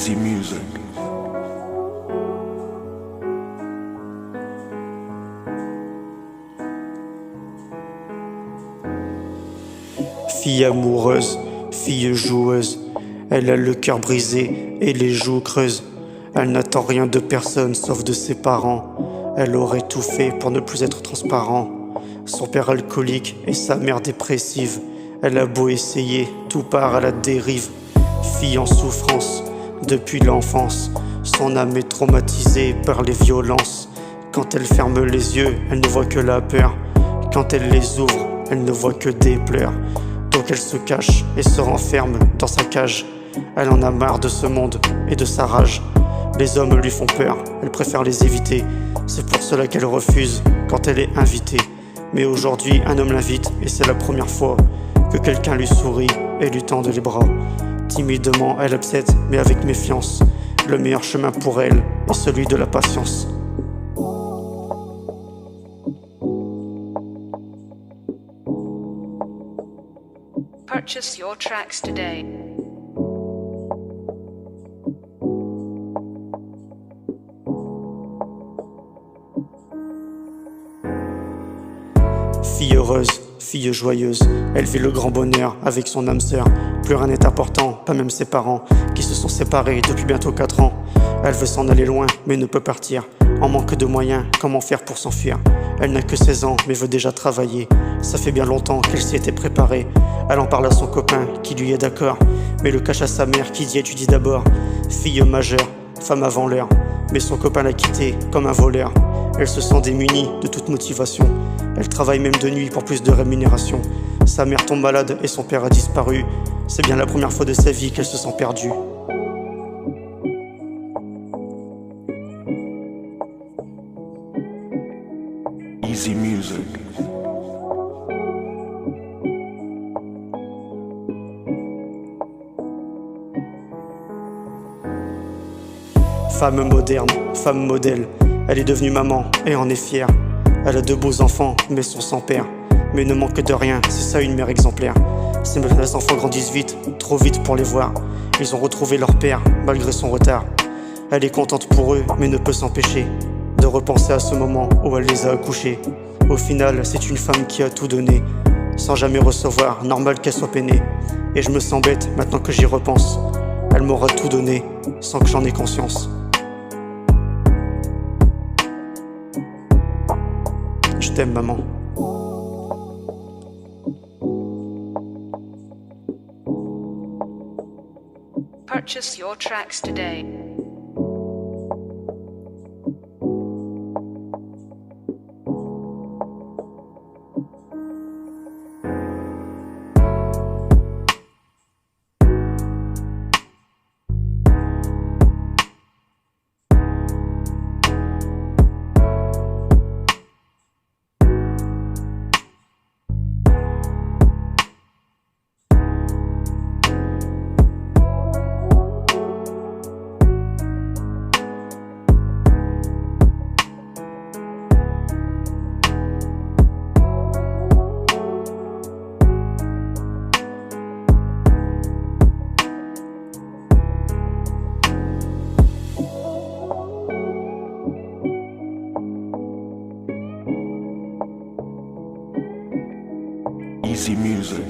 Easy music. Fille amoureuse, fille joueuse, elle a le cœur brisé et les joues creuses. Elle n'attend rien de personne sauf de ses parents. Elle aurait tout fait pour ne plus être transparent. Son père alcoolique et sa mère dépressive. Elle a beau essayer, tout part à la dérive. Fille en souffrance depuis l'enfance. Son âme est traumatisée par les violences. Quand elle ferme les yeux, elle ne voit que la peur. Quand elle les ouvre, elle ne voit que des pleurs. Donc elle se cache et se renferme dans sa cage. Elle en a marre de ce monde et de sa rage. Les hommes lui font peur, elle préfère les éviter. C'est pour cela qu'elle refuse quand elle est invitée. Mais aujourd'hui un homme l'invite et c'est la première fois que quelqu'un lui sourit et lui tend les bras. Timidement elle accepte mais avec méfiance. Le meilleur chemin pour elle est celui de la patience. Purchase your tracks today. Fille heureuse, fille joyeuse, elle vit le grand bonheur avec son âme sœur. Plus rien n'est important, pas même ses parents, qui se sont séparés depuis bientôt 4 ans. Elle veut s'en aller loin, mais ne peut partir. En manque de moyens, comment faire pour s'enfuir? Elle n'a que 16 ans, mais veut déjà travailler. Ça fait bien longtemps qu'elle s'y était préparée. Elle en parle à son copain, qui lui est d'accord, mais le cache à sa mère, qui dit étudie d'abord. Fille majeure, femme avant l'heure, mais son copain l'a quittée comme un voleur. Elle se sent démunie de toute motivation. Elle travaille même de nuit pour plus de rémunération. Sa mère tombe malade et son père a disparu. C'est bien la première fois de sa vie qu'elle se sent perdue. Easy music. Femme moderne, femme modèle, elle est devenue maman et en est fière. Elle a 2 beaux enfants, mais sont sans père. Mais ne manque de rien, c'est ça une mère exemplaire. Ces enfants grandissent vite, trop vite pour les voir. Ils ont retrouvé leur père, malgré son retard. Elle est contente pour eux, mais ne peut s'empêcher de repenser à ce moment où elle les a accouchés. Au final, c'est une femme qui a tout donné, sans jamais recevoir, normal qu'elle soit peinée. Et je me sens bête maintenant que j'y repense. Elle m'aura tout donné, sans que j'en ai conscience. Je t'aime, maman. Purchase your tracks today. Easy music.